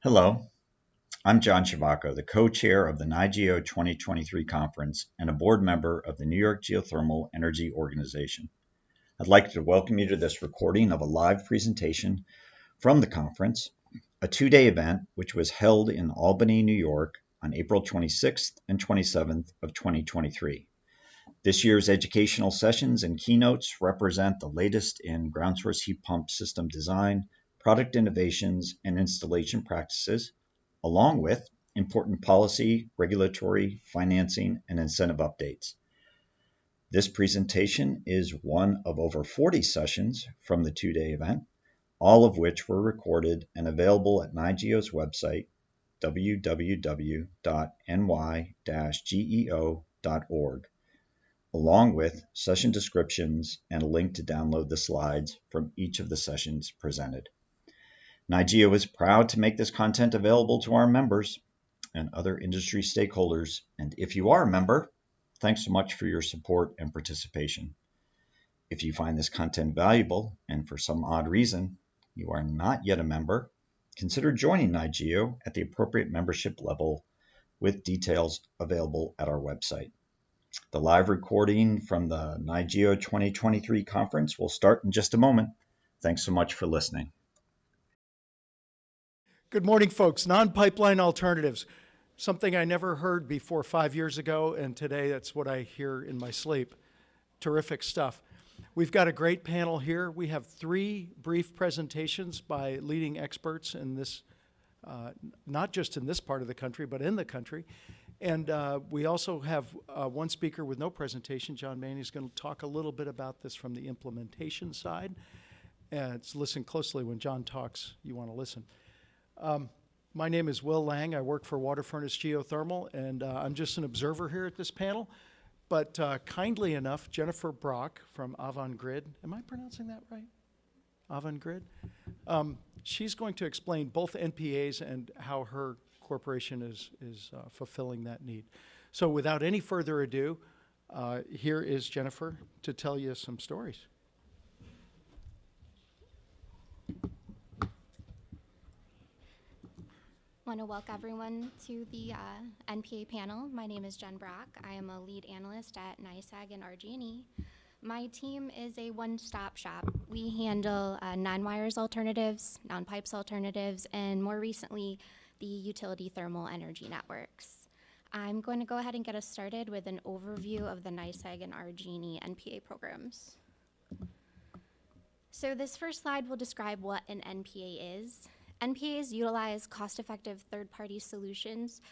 Hello, I'm John Shavacco, the co-chair of the NY-GEO 2023 conference and a board member of the New York Geothermal Energy Organization. I'd like to welcome you to this recording of a live presentation from the conference, a two-day event which was held in Albany, New York on April 26th and 27th of 2023. This year's educational sessions and keynotes represent the latest in ground source heat pump system design, product innovations, and installation practices, along with important policy, regulatory, financing, and incentive updates. This presentation is one of over 40 sessions from the two-day event, all of which were recorded and available at NY-GEO's website, www.ny-geo.org, along with session descriptions and a link to download the slides from each of the sessions presented. NY-GEO is proud to make this content available to our members and other industry stakeholders, and if you are a member, thanks so much for your support and participation. If you find this content valuable and for some odd reason you are not yet a member, consider joining NY-GEO at the appropriate membership level with details available at our website. The live recording from the NY-GEO 2023 conference will start in just a moment. Thanks so much for listening. Good morning, folks. Non-pipeline alternatives, something I never heard before 5 years ago, and today that's what I hear in my sleep. Terrific stuff. We've got a great panel here. We have 3 brief presentations by leading experts in this, not just in this part of the country, but in the country. And we also have one speaker with no presentation. John Maney is going to talk a little bit about this from the implementation side. And listen closely when John talks, you want to listen. My name is Will Lange. I work for WaterFurnace Geothermal, and I'm just an observer here at this panel. But kindly enough, Jennifer Brock from Avangrid, am I pronouncing that right? Avangrid? She's going to explain both NPAs and how her corporation is fulfilling that need. So without any further ado, here is Jennifer to tell you some stories. I want to welcome everyone to the NPA panel. My name is Jen Brock. I am a lead analyst at NYSEG-RG&E. My team is a one-stop shop. We handle non-wires alternatives, non-pipes alternatives, and more recently, the utility thermal energy networks. I'm going to go ahead and get us started with an overview of the NYSEG-RG&E NPA programs. So this first slide will describe what an NPA is. NPAs utilize cost-effective third-party solutions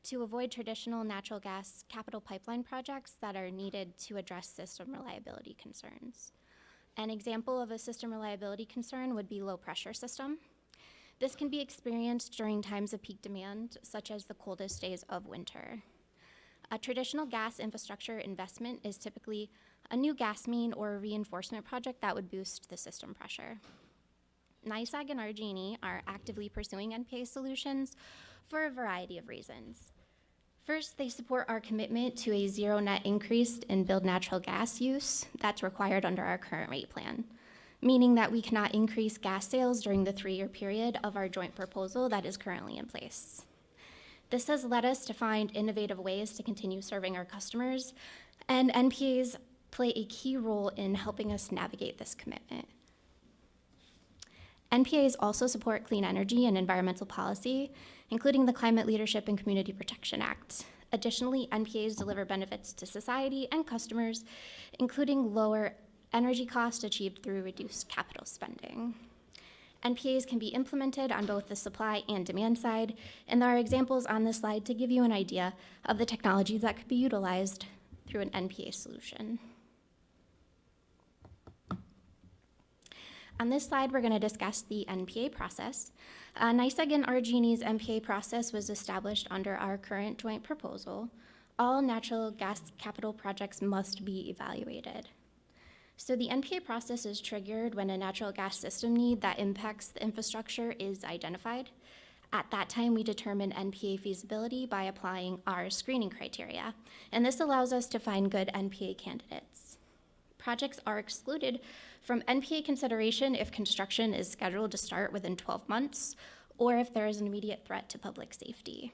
to avoid traditional natural gas capital pipeline projects that are needed to address system reliability concerns. An example of a system reliability concern would be low-pressure system. This can be experienced during times of peak demand, such as the coldest days of winter. A traditional gas infrastructure investment is typically a new gas main or a reinforcement project that would boost the system pressure. NYSEG-RG&E are actively pursuing NPA solutions for a variety of reasons. First, they support our commitment to a zero net increase in billed natural gas use that's required under our current rate plan, meaning that we cannot increase gas sales during the 3-year period of our joint proposal that is currently in place. This has led us to find innovative ways to continue serving our customers, and NPAs play a key role in helping us navigate this commitment. NPAs also support clean energy and environmental policy, including the Climate Leadership and Community Protection Act. Additionally, NPAs deliver benefits to society and customers, including lower energy costs achieved through reduced capital spending. NPAs can be implemented on both the supply and demand side, and there are examples on this slide to give you an idea of the technologies that could be utilized through an NPA solution. On this slide, we're going to discuss the NPA process. NYSEG-RG&E's NPA process was established under our current joint proposal. All natural gas capital projects must be evaluated. So the NPA process is triggered when a natural gas system need that impacts the infrastructure is identified. At that time, we determine NPA feasibility by applying our screening criteria, and this allows us to find good NPA candidates. Projects are excluded from NPA consideration if construction is scheduled to start within 12 months or if there is an immediate threat to public safety.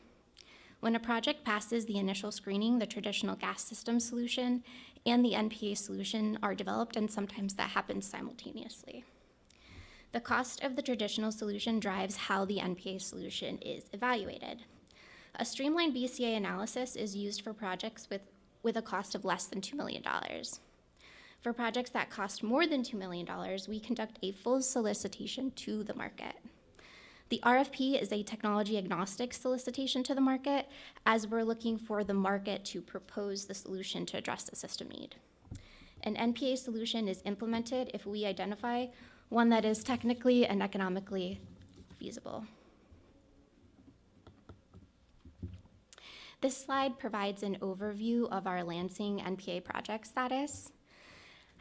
When a project passes the initial screening, the traditional gas system solution and the NPA solution are developed, and sometimes that happens simultaneously. The cost of the traditional solution drives how the NPA solution is evaluated. A streamlined BCA analysis is used for projects with a cost of less than $2 million. For projects that cost more than $2 million, we conduct a full solicitation to the market. The RFP is a technology agnostic solicitation to the market, as we're looking for the market to propose the solution to address the system need. An NPA solution is implemented if we identify one that is technically and economically feasible. This slide provides an overview of our Lansing NPA project status.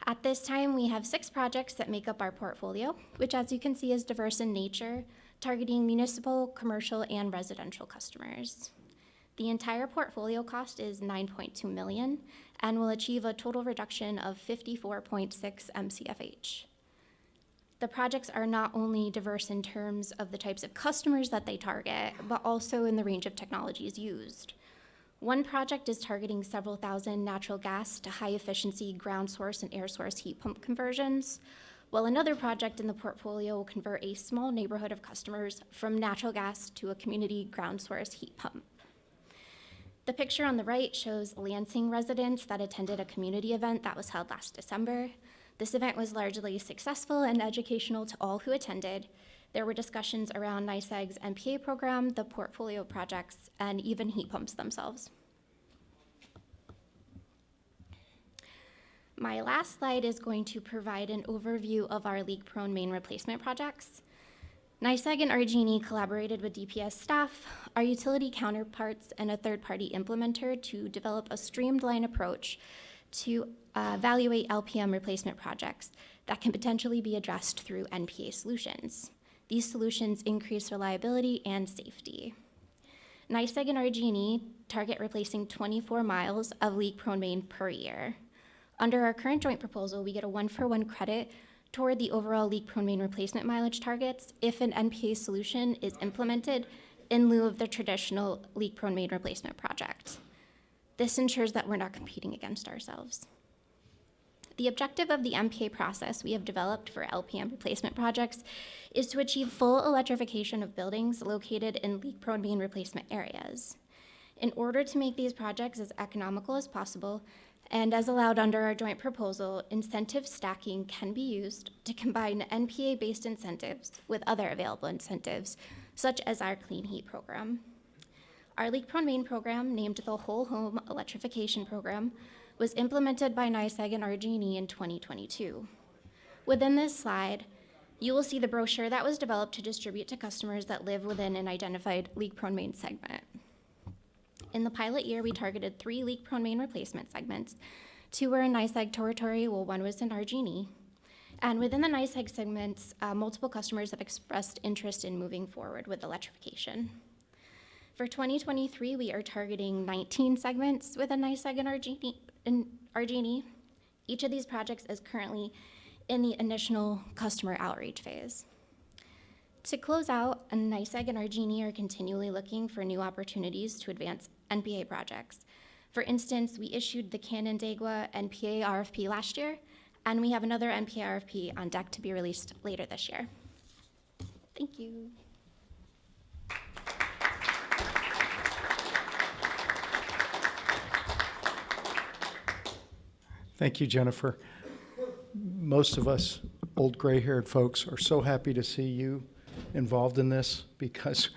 At this time, we have 6 projects that make up our portfolio, which, as you can see, is diverse in nature, targeting municipal, commercial, and residential customers. The entire portfolio cost is $9.2 million and will achieve a total reduction of 54.6 MCFH. The projects are not only diverse in terms of the types of customers that they target, but also in the range of technologies used. One project is targeting several thousand natural gas to high-efficiency ground source and air source heat pump conversions, while another project in the portfolio will convert a small neighborhood of customers from natural gas to a community ground source heat pump. The picture on the right shows Lansing residents that attended a community event that was held last December. This event was largely successful and educational to all who attended. There were discussions around NYSEG's NPA program, the portfolio projects, and even heat pumps themselves. My last slide is going to provide an overview of our leak-prone main replacement projects. NYSEG and RG&E collaborated with DPS staff, our utility counterparts, and a third-party implementer to develop a streamlined approach to evaluate LPM replacement projects that can potentially be addressed through NPA solutions. These solutions increase reliability and safety. NYSEG and RG&E target replacing 24 miles of leak-prone main per year. Under our current joint proposal, we get a 1-for-1 credit toward the overall leak-prone main replacement mileage targets if an NPA solution is implemented in lieu of the traditional leak-prone main replacement project. This ensures that we're not competing against ourselves. The objective of the NPA process we have developed for LPM replacement projects is to achieve full electrification of buildings located in leak-prone main replacement areas. In order to make these projects as economical as possible, and as allowed under our joint proposal, incentive stacking can be used to combine NPA-based incentives with other available incentives, such as our Clean Heat program. Our leak-prone main program, named the Whole Home Electrification Program, was implemented by NYSEG and RG&E in 2022. Within this slide, you will see the brochure that was developed to distribute to customers that live within an identified leak-prone main segment. In the pilot year, we targeted 3 leak-prone main replacement segments. 2 were in NYSEG territory, while 1 was in RG&E. And within the NYSEG segments, multiple customers have expressed interest in moving forward with electrification. For 2023, we are targeting 19 segments within NYSEG and RG&E. Each of these projects is currently in the initial customer outreach phase. To close out, NYSEG and RG&E are continually looking for new opportunities to advance NPA projects. For instance, we issued the Canandaigua NPA RFP last year, and we have another NPA RFP on deck to be released later this year. Thank you. Thank you, Jennifer. Most of us old gray-haired folks are so happy to see you involved in this because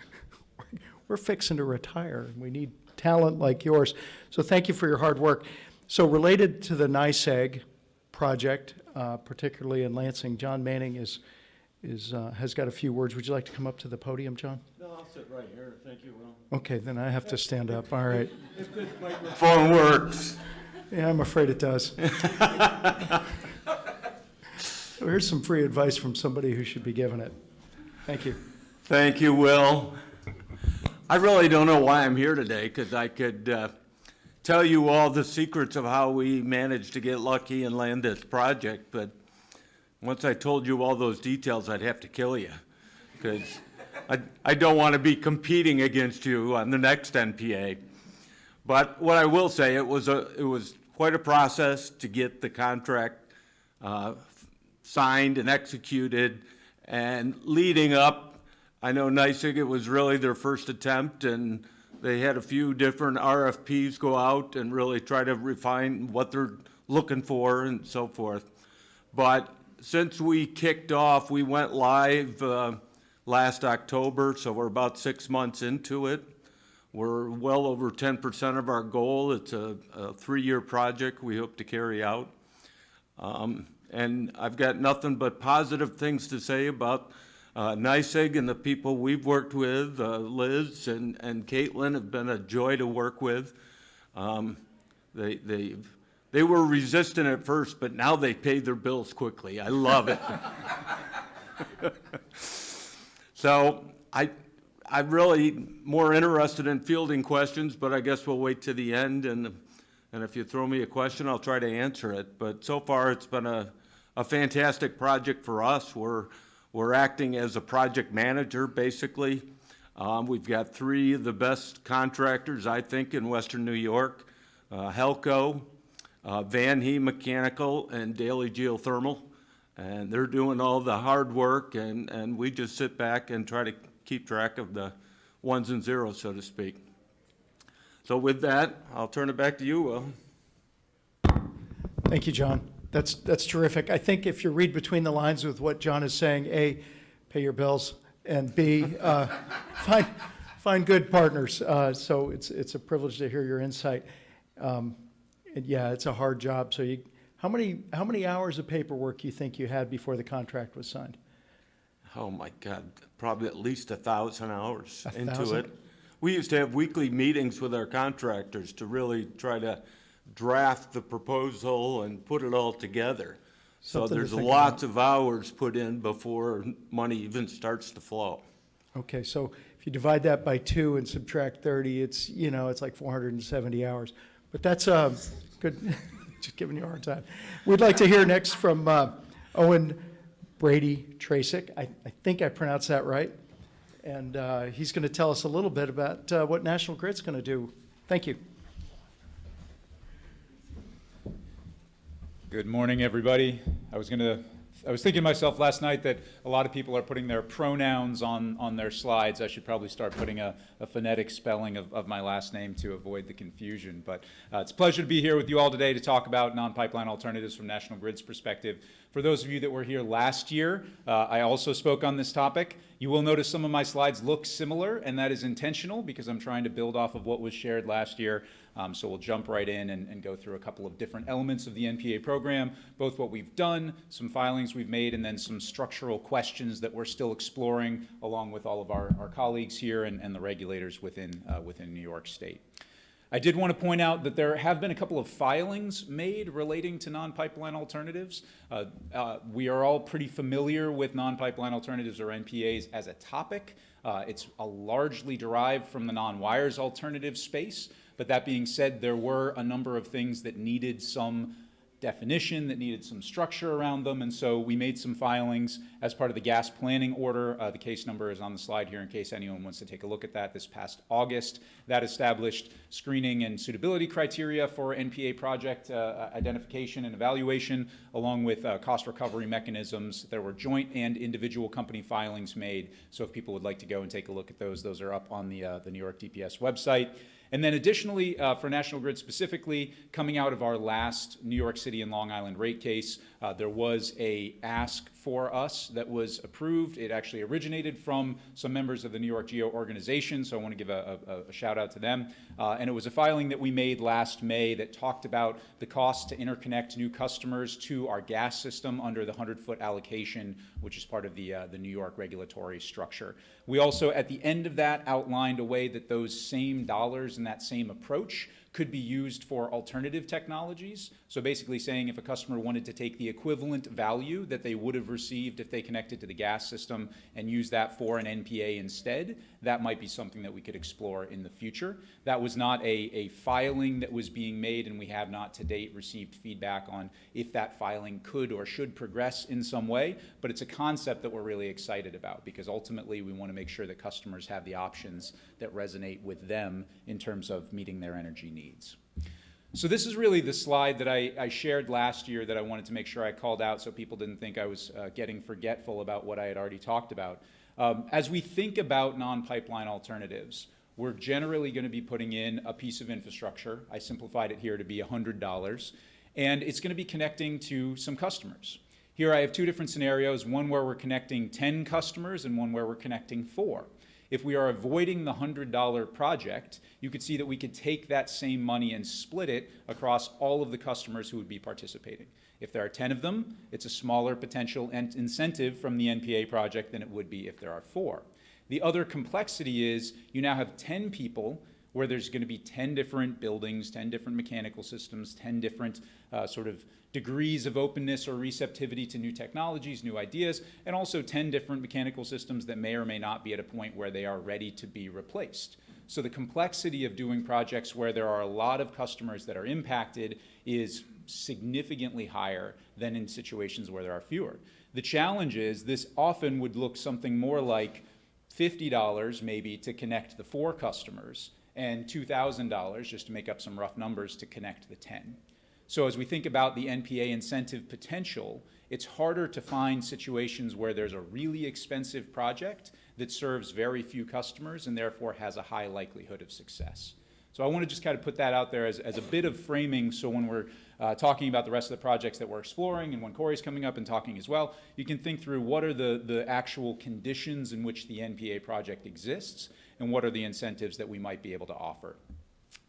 we're fixing to retire. We need talent like yours. So thank you for your hard work. So related to the NYSEG project, particularly in Lansing, John Manning has got a few words. Would you like to come up to the podium, John? No, I'll sit right here. Thank you, Will. Okay, then I have to stand up. All right. If this microphone works. Yeah, I'm afraid it does. So here's some free advice from somebody who should be giving it. Thank you. Thank you, Will. I really don't know why I'm here today, because I could tell you all the secrets of how we managed to get lucky and land this project, but once I told you all those details, I'd have to kill you, because I don't want to be competing against you on the next NPA. But what I will say, it was quite a process to get the contract signed and executed, and leading up, I know NYSEG, it was really their first attempt, and they had a few different RFPs go out and really try to refine what they're looking for and so forth. But since we kicked off, we went live last October, so we're about 6 months into it. We're well over 10% of our goal. It's a 3-year project we hope to carry out. And I've got nothing but positive things to say about NYSEG and the people we've worked with. Liz and Caitlin have been a joy to work with. They were resistant at first, but now they pay their bills quickly. I love it. So I'm really more interested in fielding questions, but I guess we'll wait to the end, and if you throw me a question, I'll try to answer it. But so far, it's been a fantastic project for us. We're acting as a project manager, basically. We've got 3 of the best contractors, I think, in Western New York: Helco, Van He Mechanical, and Daly Geothermal. And they're doing all the hard work, and we just sit back and try to keep track of the ones and zeros, so to speak. So with that, I'll turn it back to you, Will. Thank you, John. That's terrific. I think if you read between the lines with what John is saying, A, pay your bills, and B, find good partners. So it's a privilege to hear your insight. And yeah, it's a hard job. So how many hours of paperwork you think you had before the contract was signed? Oh my God, probably at least 1,000 hours into 1,000? it. We used to have weekly meetings with our contractors to really try to draft the proposal and put it all together. So Something to there's think lots of hours put in before money even starts to flow. Okay, so if you divide that by 2 and subtract 30, it's like 470 hours. But that's good. Just giving you a hard time. We'd like to hear next from Owen Brady-Traczyk. I think I pronounced that right. And he's going to tell us a little bit about what National Grid's going to do. Thank you. Good morning, everybody. I was thinking to myself last night that a lot of people are putting their pronouns on their slides. I should probably start putting a phonetic spelling of my last name to avoid the confusion. But it's a pleasure to be here with you all today to talk about non-pipeline alternatives from National Grid's perspective. For those of you that were here last year, I also spoke on this topic. You will notice some of my slides look similar, and that is intentional because I'm trying to build off of what was shared last year. So we'll jump right in and go through a couple of different elements of the NPA program, both what we've done, some filings we've made, and then some structural questions that we're still exploring along with all of our colleagues here and the regulators within New York State. I did want to point out that there have been a couple of filings made relating to non-pipeline alternatives. We are all pretty familiar with non-pipeline alternatives, or NPAs, as a topic. It's largely derived from the non-wires alternative space. But that being said, there were a number of things that needed some definition, that needed some structure around them, and so we made some filings as part of the gas planning order. The case number is on the slide here in case anyone wants to take a look at that. This past August, that established screening and suitability criteria for NPA project identification and evaluation, along with cost recovery mechanisms. There were joint and individual company filings made, so if people would like to go and take a look at those are up on the New York DPS website. And then additionally, for National Grid specifically, coming out of our last New York City and Long Island rate case, there was a ask for us that was approved. It actually originated from some members of the New NY-GEO organization, so I want to give a shout out to them. And it was a filing that we made last May that talked about the cost to interconnect new customers to our gas system under the 100-foot allocation, which is part of the New York regulatory structure. We also, at the end of that, outlined a way that those same dollars and that same approach could be used for alternative technologies. So basically saying if a customer wanted to take the equivalent value that they would have received if they connected to the gas system and use that for an NPA instead, that might be something that we could explore in the future. That was not a filing that was being made, and we have not to date received feedback on if that filing could or should progress in some way, but it's a concept that we're really excited about because ultimately we want to make sure that customers have the options that resonate with them in terms of meeting their energy needs. So this is really the slide that I shared last year that I wanted to make sure I called out so people didn't think I was getting forgetful about what I had already talked about. As we think about non-pipeline alternatives, we're generally going to be putting in a piece of infrastructure. I simplified it here to be $100, and it's going to be connecting to some customers. Here I have two different scenarios, one where we're connecting 10 customers and one where we're connecting 4. If we are avoiding the $100 project, you could see that we could take that same money and split it across all of the customers who would be participating. If there are 10 of them, it's a smaller potential incentive from the NPA project than it would be if there are 4. The other complexity is you now have 10 people where there's going to be 10 different buildings, 10 different mechanical systems, 10 different sort of degrees of openness or receptivity to new technologies, new ideas, and also 10 different mechanical systems that may or may not be at a point where they are ready to be replaced. So the complexity of doing projects where there are a lot of customers that are impacted is significantly higher than in situations where there are fewer. The challenge is this often would look something more like $50 maybe to connect the 4 customers and $2,000, just to make up some rough numbers, to connect the 10. So as we think about the NPA incentive potential, it's harder to find situations where there's a really expensive project that serves very few customers and therefore has a high likelihood of success. So I want to just kind of put that out there as a bit of framing, so when we're talking about the rest of the projects that we're exploring and when Cory's coming up and talking as well, you can think through what are the actual conditions in which the NPA project exists and what are the incentives that we might be able to offer.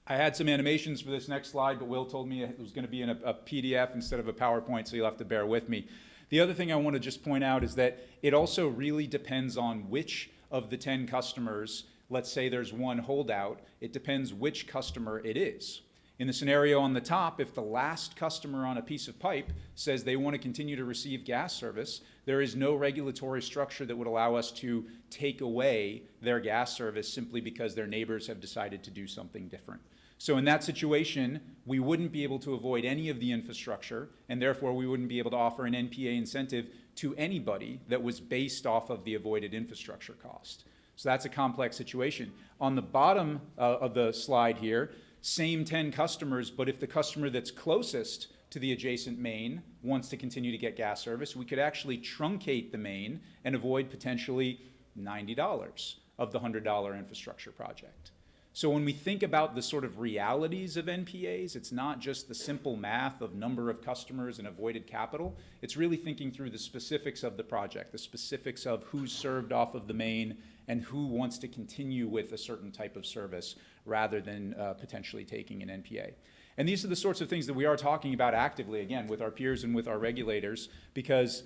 I had some animations for this next slide, but Will told me it was going to be in a PDF instead of a PowerPoint, so you'll have to bear with me. The other thing I want to just point out is that it also really depends on which of the 10 customers, let's say there's one holdout, it depends which customer it is. In the scenario on the top, if the last customer on a piece of pipe says they want to continue to receive gas service, there is no regulatory structure that would allow us to take away their gas service simply because their neighbors have decided to do something different. So in that situation, we wouldn't be able to avoid any of the infrastructure, and therefore we wouldn't be able to offer an NPA incentive to anybody that was based off of the avoided infrastructure cost. So that's a complex situation. On the bottom of the slide here, same 10 customers, but if the customer that's closest to the adjacent main wants to continue to get gas service, we could actually truncate the main and avoid potentially $90 of the $100 infrastructure project. So when we think about the sort of realities of NPAs, it's not just the simple math of number of customers and avoided capital. It's really thinking through the specifics of the project, the specifics of who's served off of the main and who wants to continue with a certain type of service rather than potentially taking an NPA. And these are the sorts of things that we are talking about actively, again, with our peers and with our regulators, because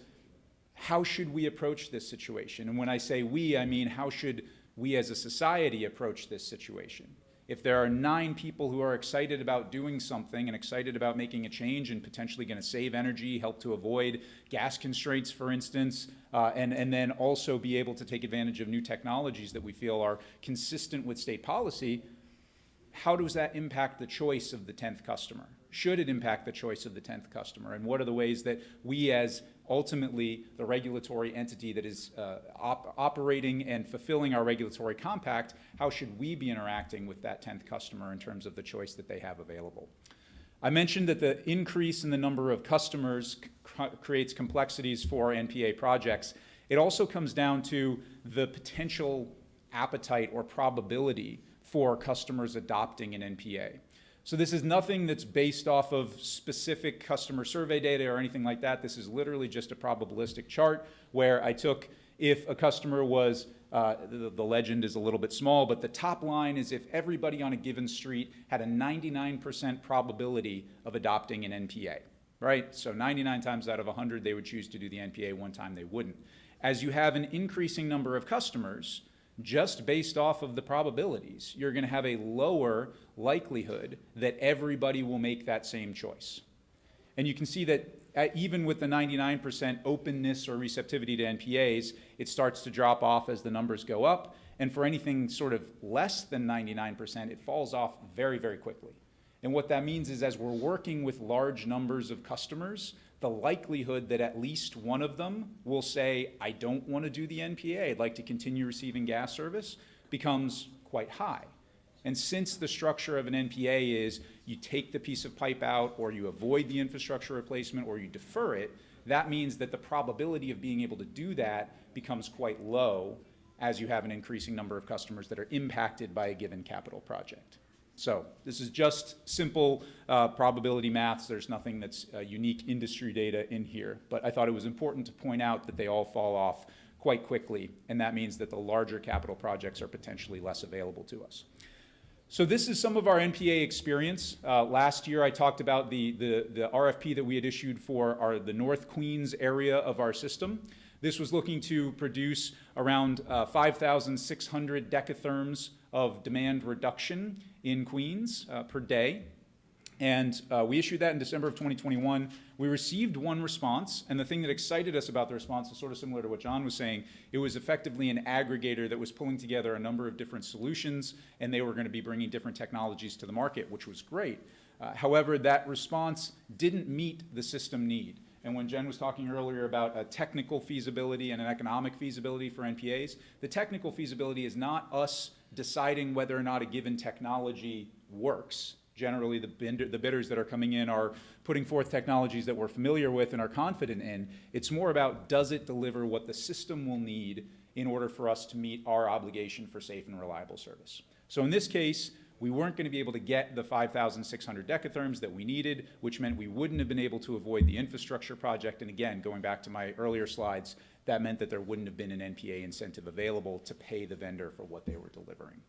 how should we approach this situation? And when I say we, I mean how should we as a society approach this situation? If there are 9 people who are excited about doing something and excited about making a change and potentially going to save energy, help to avoid gas constraints, for instance, and then also be able to take advantage of new technologies that we feel are consistent with state policy, how does that impact the choice of the 10th customer? Should it impact the choice of the 10th customer? And what are the ways that we as ultimately the regulatory entity that is operating and fulfilling our regulatory compact, how should we be interacting with that 10th customer in terms of the choice that they have available? I mentioned that the increase in the number of customers creates complexities for NPA projects. It also comes down to the potential appetite or probability for customers adopting an NPA. So this is nothing that's based off of specific customer survey data or anything like that. This is literally just a probabilistic chart where I took if a customer was, the legend is a little bit small, but the top line is if everybody on a given street had a 99% probability of adopting an NPA, right? So 99 times out of 100, they would choose to do the NPA, 1 time they wouldn't. As you have an increasing number of customers, just based off of the probabilities, you're going to have a lower likelihood that everybody will make that same choice. And you can see that even with the 99% openness or receptivity to NPAs, it starts to drop off as the numbers go up. And for anything sort of less than 99%, it falls off very, very quickly. And what that means is as we're working with large numbers of customers, the likelihood that at least one of them will say, I don't want to do the NPA, I'd like to continue receiving gas service, becomes quite high. And since the structure of an NPA is you take the piece of pipe out, or you avoid the infrastructure replacement, or you defer it, that means that the probability of being able to do that becomes quite low as you have an increasing number of customers that are impacted by a given capital project. So this is just simple probability maths. There's nothing that's unique industry data in here. But I thought it was important to point out that they all fall off quite quickly, and that means that the larger capital projects are potentially less available to us. So this is some of our NPA experience. Last year I talked about the RFP that we had issued for the North Queens area of our system. This was looking to produce around 5,600 decatherms of demand reduction in Queens per day. And we issued that in December of 2021. We received one response, and the thing that excited us about the response is sort of similar to what John was saying. It was effectively an aggregator that was pulling together a number of different solutions, and they were going to be bringing different technologies to the market, which was great. However, that response didn't meet the system need. And when Jen was talking earlier about a technical feasibility and an economic feasibility for NPAs, the technical feasibility is not us deciding whether or not a given technology works. Generally, the bidders that are coming in are putting forth technologies that we're familiar with and are confident in. It's more about, does it deliver what the system will need in order for us to meet our obligation for safe and reliable service? So in this case, we weren't going to be able to get the 5,600 decatherms that we needed, which meant we wouldn't have been able to avoid the infrastructure project. And again, going back to my earlier slides, that meant that there wouldn't have been an NPA incentive available to pay the vendor for what they were delivering.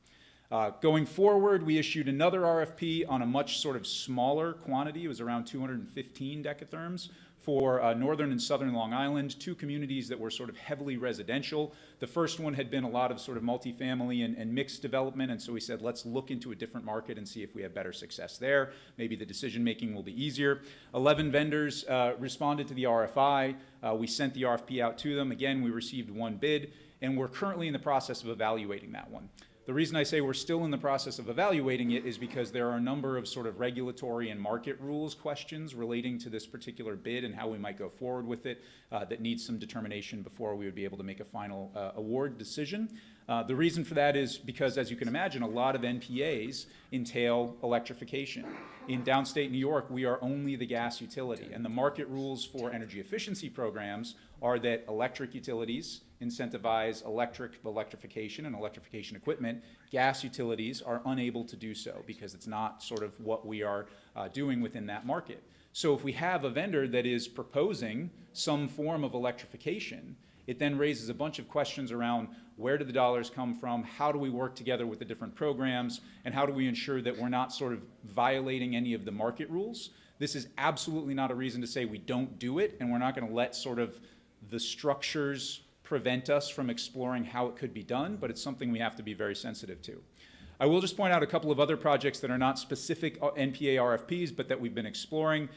Going forward, we issued another RFP on a much sort of smaller quantity. It was around 215 decatherms for northern and southern Long Island, two communities that were sort of heavily residential. The first one had been a lot of sort of multifamily and mixed development, and so we said, let's look into a different market and see if we have better success there. Maybe the decision making will be easier. 11 vendors responded to the RFI. We sent the RFP out to them. Again, we received one bid, and we're currently in the process of evaluating that one. The reason I say we're still in the process of evaluating it is because there are a number of sort of regulatory and market rules questions relating to this particular bid and how we might go forward with it that needs some determination before we would be able to make a final award decision. The reason for that is because, as you can imagine, a lot of NPAs entail electrification. In downstate New York, we are only the gas utility, and the market rules for energy efficiency programs are that electric utilities incentivize electrification and electrification equipment. Gas utilities are unable to do so because it's not sort of what we are doing within that market. So if we have a vendor that is proposing some form of electrification, it then raises a bunch of questions around where do the dollars come from, how do we work together with the different programs, and how do we ensure that we're not sort of violating any of the market rules. This is absolutely not a reason to say we don't do it, and we're not going to let sort of the structures prevent us from exploring how it could be done, but it's something we have to be very sensitive to. I will just point out a couple of other projects that are not specific NPA RFPs, but that we've been exploring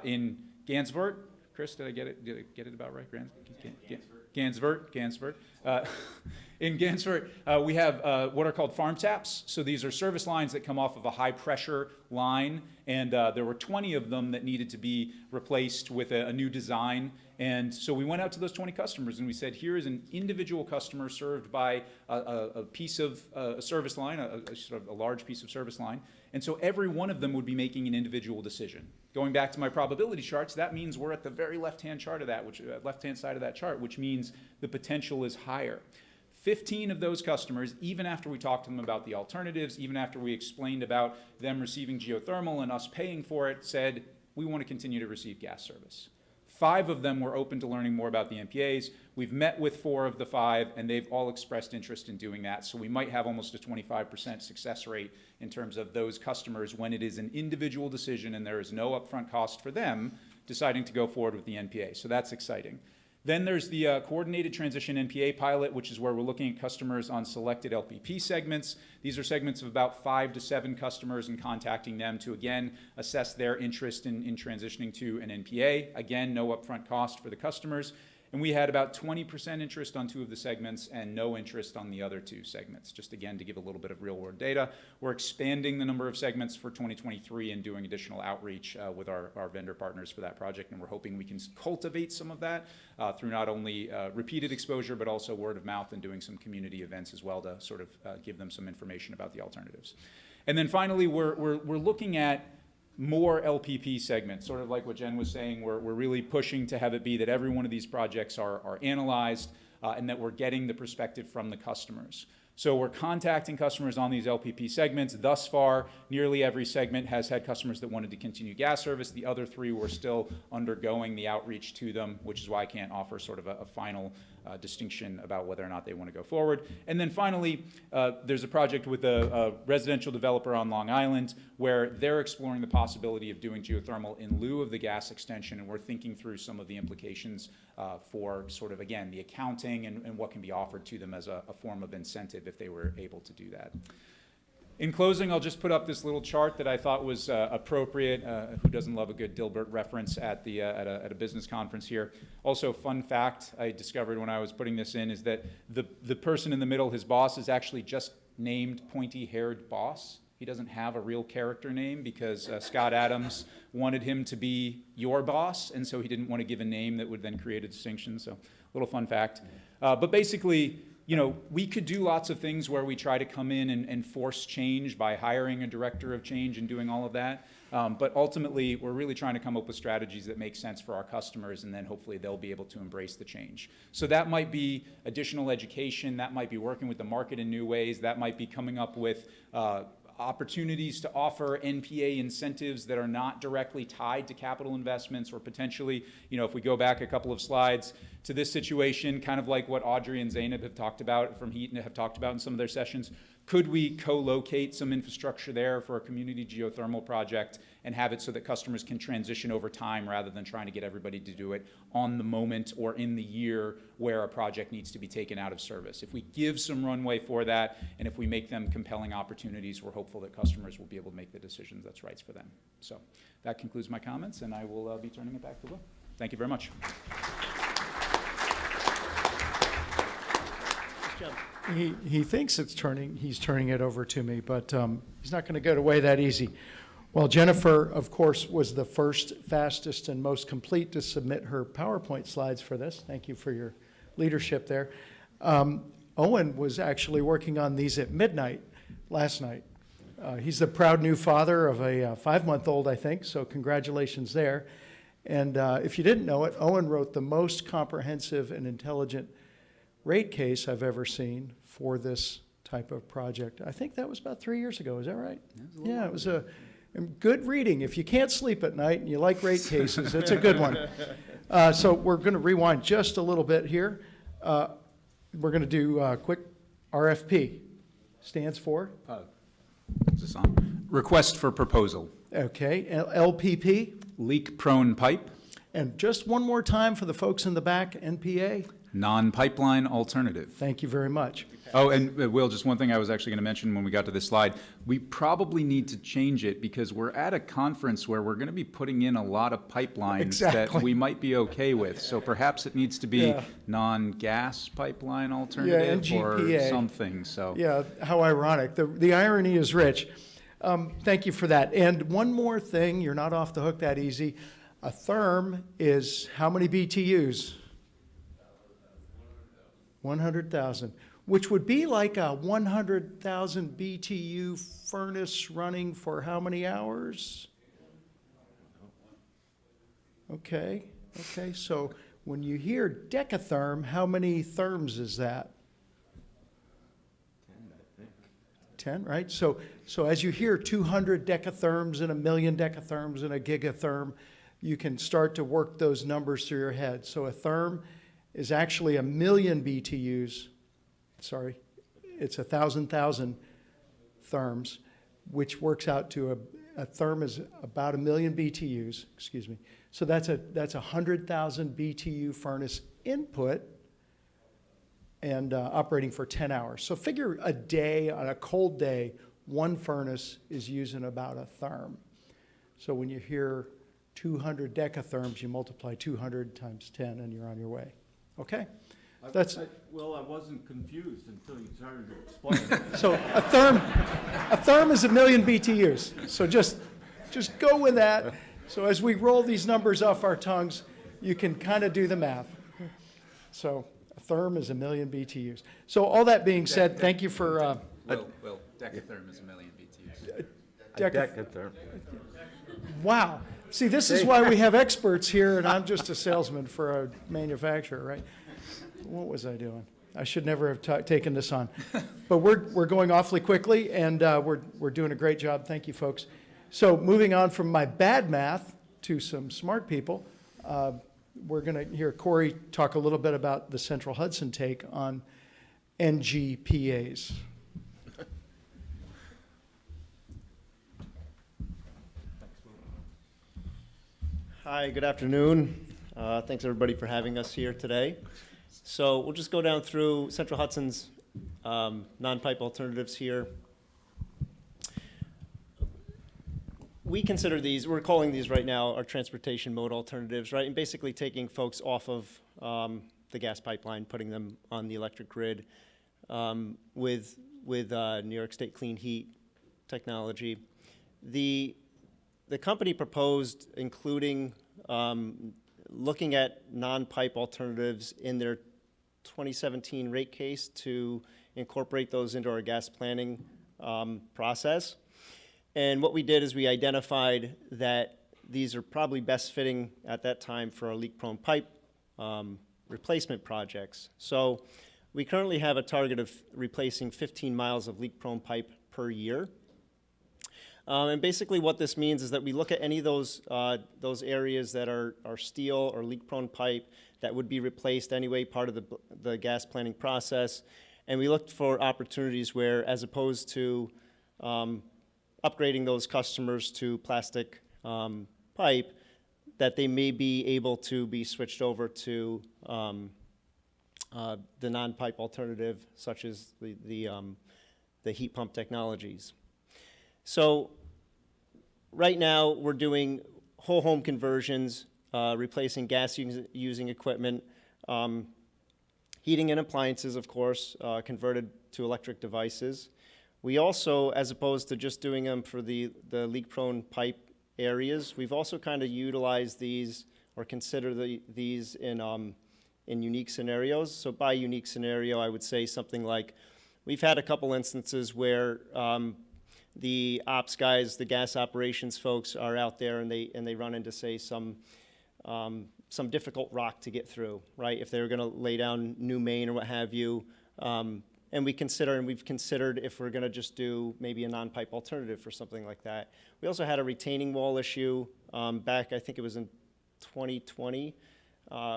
in Gansvert. Chris, did I get it about right? Gansvert. In Gansvert, we have what are called farm taps. So these are service lines that come off of a high pressure line, and there were 20 of them that needed to be replaced with a new design. And so we went out to those 20 customers and we said, here is an individual customer served by a piece of a service line, sort of a large piece of service line. And so every one of them would be making an individual decision. Going back to my probability charts, that means we're at the very left-hand chart of that, left-hand side of that chart, which means the potential is higher. 15 of those customers, even after we talked to them about the alternatives, even after we explained about them receiving geothermal and us paying for it, said, we want to continue to receive gas service. 5 of them were open to learning more about the NPAs. We've met with 4 of the 5, and they've all expressed interest in doing that. So we might have almost a 25% success rate in terms of those customers when it is an individual decision and there is no upfront cost for them deciding to go forward with the NPA. So that's exciting. Then there's the Coordinated Transition NPA pilot, which is where we're looking at customers on selected LPP segments. These are segments of about 5 to 7 customers and contacting them to, again, assess their interest in transitioning to an NPA. Again, no upfront cost for the customers. And we had about 20% interest on 2 of the segments and no interest on the other 2 segments. Just again, to give a little bit of real world data. We're expanding the number of segments for 2023 and doing additional outreach with our vendor partners for that project. And we're hoping we can cultivate some of that through not only repeated exposure, but also word of mouth and doing some community events as well to sort of give them some information about the alternatives. And then finally, we're looking at more LPP segments, sort of like what Jen was saying. We're really pushing to have it be that every one of these projects are analyzed and that we're getting the perspective from the customers. So we're contacting customers on these LPP segments. Thus far, nearly every segment has had customers that wanted to continue gas service. The other 3 were still undergoing the outreach to them, which is why I can't offer sort of a final distinction about whether or not they want to go forward. And then finally, there's a project with a residential developer on Long Island where they're exploring the possibility of doing geothermal in lieu of the gas extension, and we're thinking through some of the implications for sort of, again, the accounting and what can be offered to them as a form of incentive if they were able to do that. In closing, I'll just put up this little chart that I thought was appropriate. Who doesn't love a good Dilbert reference at a business conference here? Also, fun fact I discovered when I was putting this in is that the person in the middle, his boss, is actually just named Pointy-Haired Boss. He doesn't have a real character name because Scott Adams wanted him to be your boss, and so he didn't want to give a name that would then create a distinction. So, little fun fact. But basically, you know, we could do lots of things where we try to come in and force change by hiring a director of change and doing all of that. But ultimately, we're really trying to come up with strategies that make sense for our customers, and then hopefully they'll be able to embrace the change. So that might be additional education. That might be working with the market in new ways. That might be coming up with opportunities to offer NPA incentives that are not directly tied to capital investments, or potentially, you know, if we go back a couple of slides to this situation, kind of like what Audrey and Zainab have talked about from Heat and have talked about in some of their sessions, could we co-locate some infrastructure there for a community geothermal project and have it so that customers can transition over time rather than trying to get everybody to do it on the moment or in the year where a project needs to be taken out of service? If we give some runway for that, and if we make them compelling opportunities, we're hopeful that customers will be able to make the decisions that's right for them. So that concludes my comments, and I will be turning it back to Will. Thank you very much. He thinks he's turning it over to me, but he's not going to get away that easy. Well, Jennifer, of course, was the first, fastest, and most complete to submit her PowerPoint slides for this. Thank you for your leadership there. Owen was actually working on these at midnight last night. He's the proud new father of a 5-month-old, I think, so congratulations there. And if you didn't know it, Owen wrote the most comprehensive and intelligent rate case I've ever seen for this type of project. I think that was about 3 years ago. Is that right? Yeah, it was a good reading. If you can't sleep at night and you like rate cases, it's a good one. So we're going to rewind just a little bit here. We're going to do a quick RFP. Stands for? Is this on? Request for proposal. Okay. LPP. Leak-prone pipe. And just one more time for the folks in the back, NPA. Non-pipeline alternative. Thank you very much. Oh, and Will, just one thing I was actually going to mention when we got to this slide. We probably need to change it because we're at a conference where we're going to be putting in a lot of pipelines that we might be okay with. So perhaps it needs to be non-gas pipeline alternative or something. So yeah, how ironic. The irony is rich. Thank you for that. And one more thing, you're not off the hook that easy. A therm is how many BTUs? 100,000, which would be like a 100,000 BTU furnace running for how many hours? Okay, so when you hear decatherm, how many therms is that? 10, right? So as you hear 200 decatherms and 1,000,000 decatherms and a gigatherm, you can start to work those numbers through your head. So a therm is actually 1,000,000 BTUs. Sorry, it's 1,000,000 therms, which works out to a therm is about 1 million BTUs, excuse me. So that's a 100,000 BTU furnace input and operating for 10 hours. So figure a day, on a cold day, one furnace is using about a therm. So when you hear 200 decatherms, you multiply 200 times 10 and you're on your way. Okay? Well, I wasn't confused until you started to explain it. So a therm is 1 million BTUs. So just go with that. So as we roll these numbers off our tongues, you can kind of do the math. So a therm is 1 million BTUs. So all that being said, thank you for... Well, decatherm is 1 million BTUs. Decatherm. Wow. See, this is why we have experts here, and I'm just a salesman for a manufacturer, right? What was I doing? I should never have taken this on. But we're going awfully quickly, and we're doing a great job. Thank you, folks. So moving on from my bad math to some smart people, we're going to hear Cory talk a little bit about the Central Hudson take on NGPAs. Hi, good afternoon. Thanks everybody for having us here today. So we'll just go down through Central Hudson's non-pipe alternatives here. We consider these, we're calling these right now our transportation mode alternatives, right? And basically taking folks off of the gas pipeline, putting them on the electric grid with New York State Clean Heat technology. The company proposed including looking at non-pipe alternatives in their 2017 rate case to incorporate those into our gas planning process. And what we did is we identified that these are probably best fitting at that time for our leak-prone pipe replacement projects. So we currently have a target of replacing 15 miles of leak-prone pipe per year. And basically what this means is that we look at any of those areas that are steel or leak-prone pipe that would be replaced anyway, part of the gas planning process, and we looked for opportunities where, as opposed to upgrading those customers to plastic pipe, that they may be able to be switched over to the non-pipe alternative, such as the heat pump technologies. So right now we're doing whole home conversions, replacing gas using equipment, heating and appliances, of course, converted to electric devices. We also, as opposed to just doing them for the leak-prone pipe areas, we've also kind of utilized these or consider these in unique scenarios. So by unique scenario, I would say something like, we've had a couple instances where the ops guys, the gas operations folks are out there and they run into, say, some difficult rock to get through, right? If they were going to lay down new main or what have you. And we've considered if we're going to just do maybe a non-pipe alternative for something like that. We also had a retaining wall issue back, I think it was in 2020,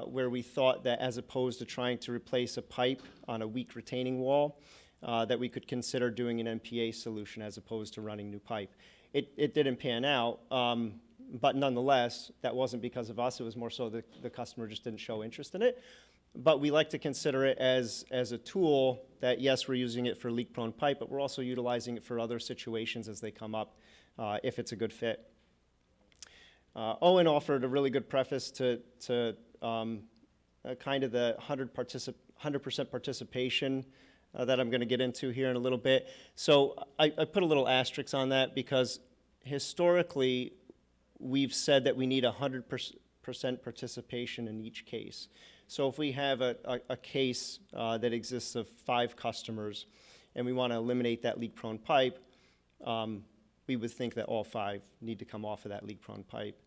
where we thought that as opposed to trying to replace a pipe on a weak retaining wall, that we could consider doing an MPA solution as opposed to running new pipe. It didn't pan out, but nonetheless, that wasn't because of us. It was more so the customer just didn't show interest in it. But we like to consider it as a tool that, yes, we're using it for leak-prone pipe, but we're also utilizing it for other situations as they come up, if it's a good fit. Owen offered a really good preface to kind of the 100% participation that I'm going to get into here in a little bit. So I put a little asterisk on that because historically we've said that we need 100% participation in each case. So if we have a case that exists of 5 customers and we want to eliminate that leak-prone pipe, we would think that all 5 need to come off of that leak-prone pipe,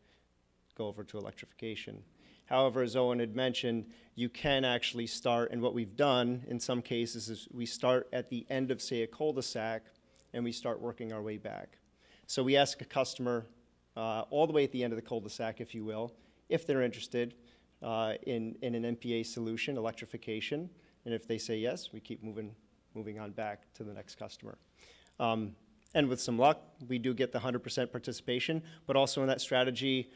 go over to electrification. However, as Owen had mentioned, you can actually start, and what we've done in some cases is we start at the end of, say, a cul-de-sac, and we start working our way back. So we ask a customer all the way at the end of the cul-de-sac, if you will, if they're interested in an MPA solution, electrification, and if they say yes, we keep moving on back to the next customer. And with some luck, we do get the 100% participation, but also in that strategy,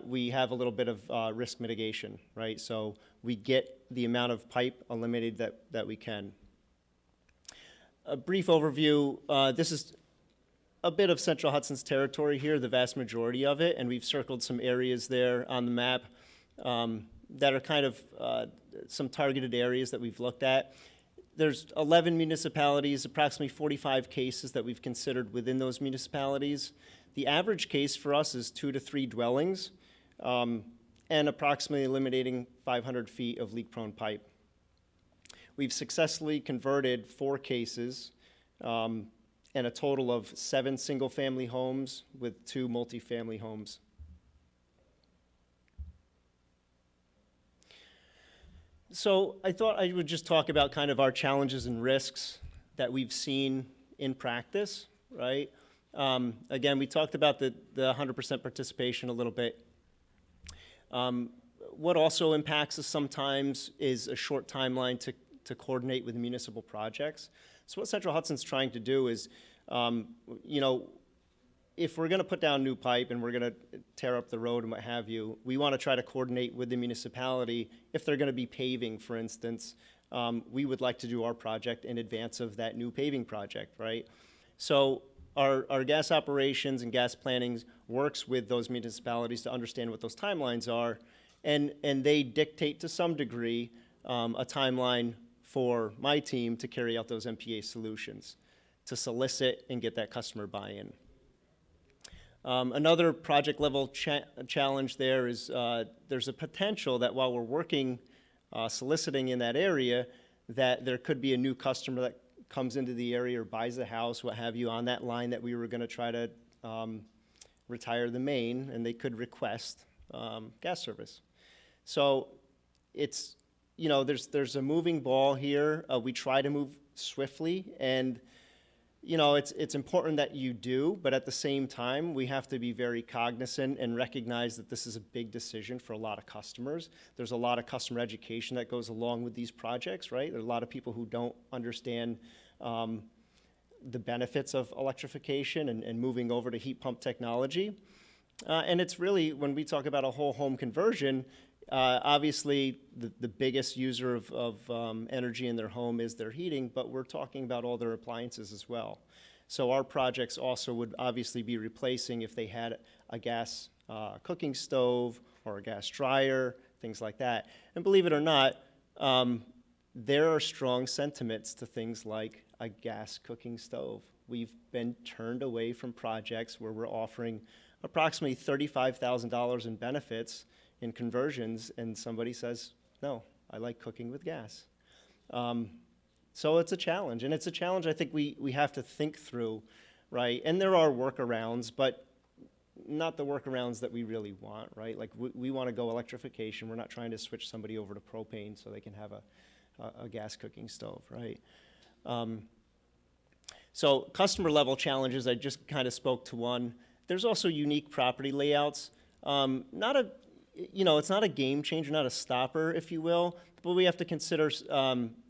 we have a little bit of risk mitigation, right? So we get the amount of pipe eliminated that we can. A brief overview, this is a bit of Central Hudson's territory here, the vast majority of it, and we've circled some areas there on the map that are kind of some targeted areas that we've looked at. There's 11 municipalities, approximately 45 cases that we've considered within those municipalities. The average case for us is 2 to 3 dwellings and approximately eliminating 500 feet of leak-prone pipe. We've successfully converted 4 cases and a total of 7 single-family homes with 2 multifamily homes. So I thought I would just talk about kind of our challenges and risks that we've seen in practice, right? Again, we talked about the 100% participation a little bit. What also impacts us sometimes is a short timeline to coordinate with municipal projects. So what Central Hudson's trying to do is, you know, if we're going to put down new pipe and we're going to tear up the road and what have you, we want to try to coordinate with the municipality. If they're going to be paving, for instance, we would like to do our project in advance of that new paving project, right? So our gas operations and gas planning works with those municipalities to understand what those timelines are, and they dictate to some degree a timeline for my team to carry out those MPA solutions, to solicit and get that customer buy-in. Another project level challenge there is there's a potential that while we're working soliciting in that area, that there could be a new customer that comes into the area or buys a house, what have you, on that line that we were going to try to retire the main, and they could request gas service. So it's, you know, there's a moving ball here. We try to move swiftly, and you know, it's important that you do, but at the same time, we have to be very cognizant and recognize that this is a big decision for a lot of customers. There's a lot of customer education that goes along with these projects, right? There are a lot of people who don't understand the benefits of electrification and moving over to heat pump technology. And it's really, when we talk about a whole home conversion, obviously, the biggest user of energy in their home is their heating, but we're talking about all their appliances as well. So our projects also would obviously be replacing if they had a gas cooking stove or a gas dryer, things like that. And believe it or not, there are strong sentiments to things like a gas cooking stove. We've been turned away from projects where we're offering approximately $35,000 in benefits in conversions, and somebody says, no, I like cooking with gas. So it's a challenge, and it's a challenge I think we have to think through, right? And there are workarounds, but not the workarounds that we really want, right? Like we want to go electrification. We're not trying to switch somebody over to propane so they can have a gas cooking stove, right? So customer level challenges, I just kind of spoke to one. There's also unique property layouts. You know, it's not a game changer, not a stopper, if you will, but we have to consider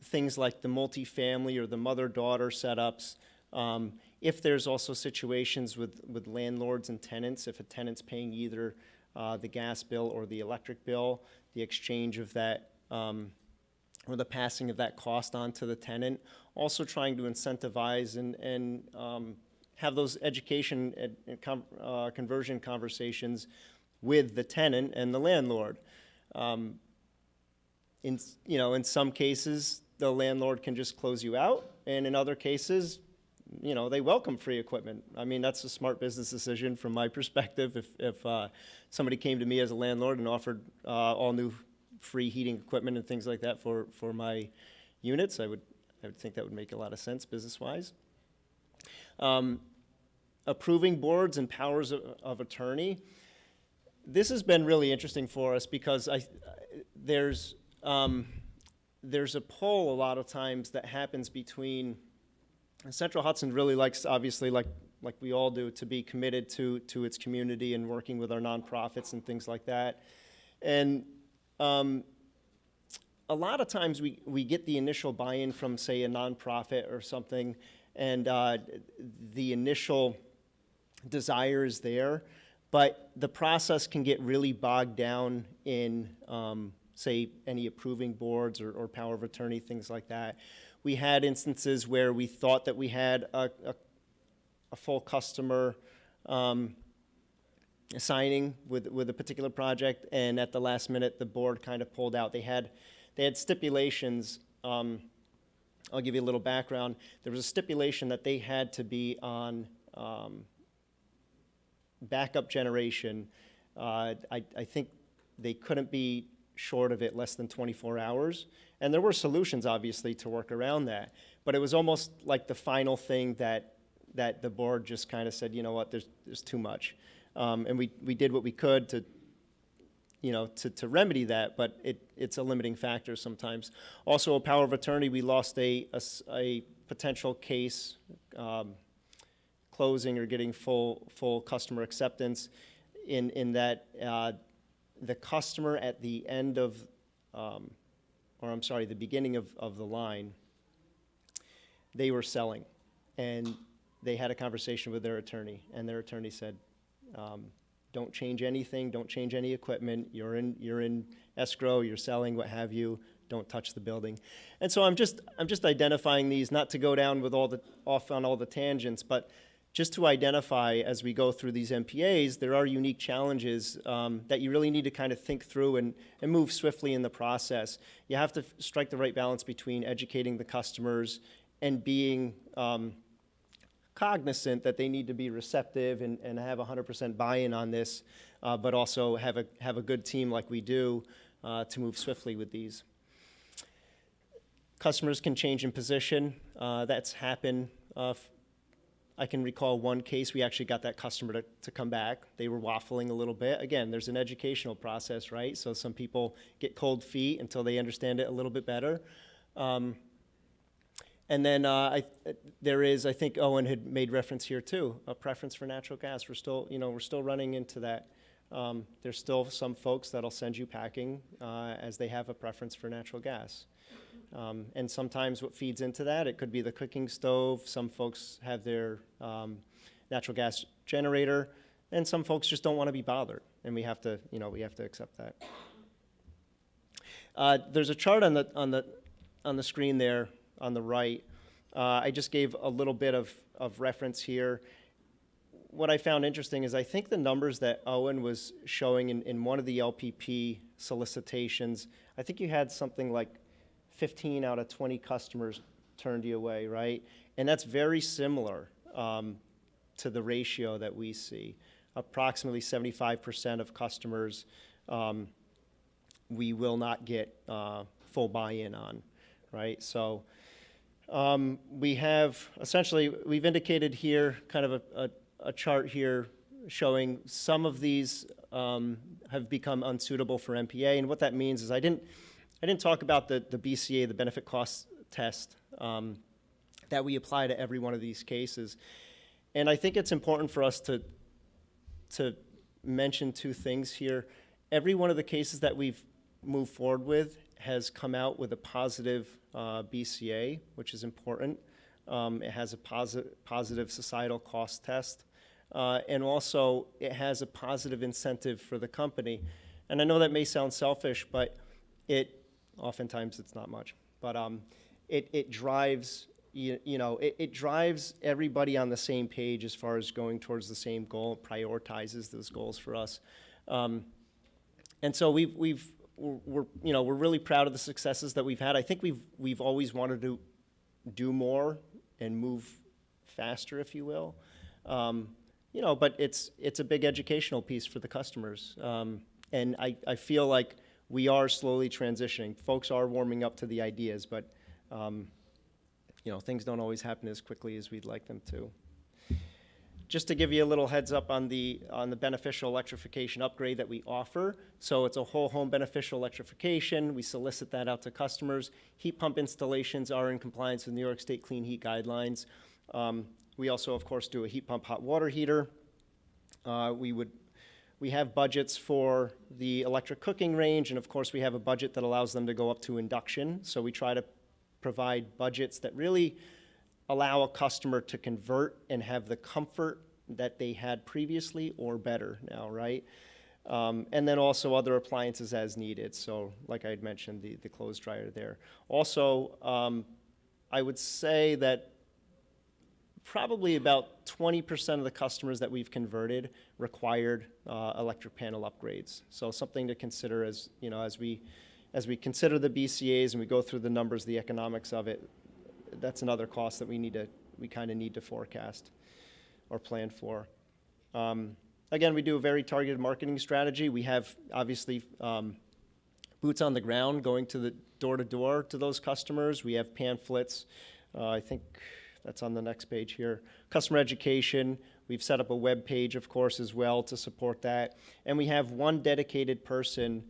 things like the multifamily or the mother-daughter setups. If there's also situations with landlords and tenants, if a tenant's paying either the gas bill or the electric bill, the exchange of that or the passing of that cost on to the tenant. Also trying to incentivize and have those education and conversion conversations with the tenant and the landlord. In some cases, the landlord can just close you out, and in other cases, you know, they welcome free equipment. I mean, that's a smart business decision from my perspective. If somebody came to me as a landlord and offered all new free heating equipment and things like that for my units, I would think that would make a lot of sense business-wise. Approving boards and powers of attorney. This has been really interesting for us because there's a pull a lot of times that happens between Central Hudson really likes, obviously, like we all do, to be committed to its community and working with our nonprofits and things like that. And a lot of times we get the initial buy-in from, say, a nonprofit or something, and the initial desire is there, but the process can get really bogged down in, say, any approving boards or power of attorney, things like that. We had instances where we thought that we had a full customer signing with a particular project, and at the last minute, the board kind of pulled out. They had stipulations. I'll give you a little background. There was a stipulation that they had to be on backup generation. I think they couldn't be short of it less than 24 hours. And there were solutions, obviously, to work around that. But it was almost like the final thing that the board just kind of said, you know what, there's too much. And we did what we could to remedy that, but it's a limiting factor sometimes. Also, a power of attorney, we lost a potential case closing or getting full customer acceptance in that the customer at the end of, the beginning of the line, they were selling, and they had a conversation with their attorney, and their attorney said, don't change anything, don't change any equipment, you're in escrow, you're selling, what have you, don't touch the building. And so I'm just identifying these, not to go down with off on all the tangents, but just to identify as we go through these MPAs, there are unique challenges that you really need to kind of think through and move swiftly in the process. You have to strike the right balance between educating the customers and being cognizant that they need to be receptive and have 100% buy-in on this, but also have a good team like we do to move swiftly with these. Customers can change in position. That's happened. I can recall one case, we actually got that customer to come back. They were waffling a little bit. Again, there's an educational process, right? So some people get cold feet until they understand it a little bit better. And then there is, I think Owen had made reference here too, a preference for natural gas. We're still running into that. There's still some folks that'll send you packing as they have a preference for natural gas. And sometimes what feeds into that, it could be the cooking stove. Some folks have their natural gas generator, and some folks just don't want to be bothered, and we have to accept that. There's a chart on the screen there on the right. I just gave a little bit of reference here. What I found interesting is I think the numbers that Owen was showing in one of the LPP solicitations, I think you had something like 15 out of 20 customers turned you away, right? And that's very similar to the ratio that we see. Approximately 75% of customers we will not get full buy-in on, right? So we have, essentially, we've indicated here kind of a chart here showing some of these have become unsuitable for MPA, and what that means is I didn't talk about the BCA, the benefit cost test, that we apply to every one of these cases. And I think it's important for us to mention two things here. Every one of the cases that we've moved forward with has come out with a positive BCA, which is important. It has a positive societal cost test. And also, it has a positive incentive for the company. And I know that may sound selfish, but oftentimes it's not much. But it drives, it drives everybody on the same page as far as going towards the same goal, prioritizes those goals for us. And so we're really proud of the successes that we've had. I think we've always wanted to do more and move faster, if you will. But it's a big educational piece for the customers. And I feel like we are slowly transitioning. Folks are warming up to the ideas, but things don't always happen as quickly as we'd like them to. Just to give you a little heads up on the beneficial electrification upgrade that we offer. So it's a whole home beneficial electrification. We solicit that out to customers. Heat pump installations are in compliance with New York State Clean Heat Guidelines. We also, of course, do a heat pump hot water heater. We would We have budgets for the electric cooking range, and of course, we have a budget that allows them to go up to induction. So we try to provide budgets that really allow a customer to convert and have the comfort that they had previously or better now, right? And then also other appliances as needed. So like I had mentioned, the clothes dryer there. Also, I would say that probably about 20% of the customers that we've converted required electric panel upgrades. So something to consider as, you know, as we consider the BCAs and we go through the numbers, the economics of it, that's another cost that we kind of need to forecast or plan for. Again, we do a very targeted marketing strategy. We have obviously boots on the ground going to the door to those customers. We have pamphlets. I think that's on the next page here. Customer education. We've set up a web page, of course, as well to support that. And we have one dedicated person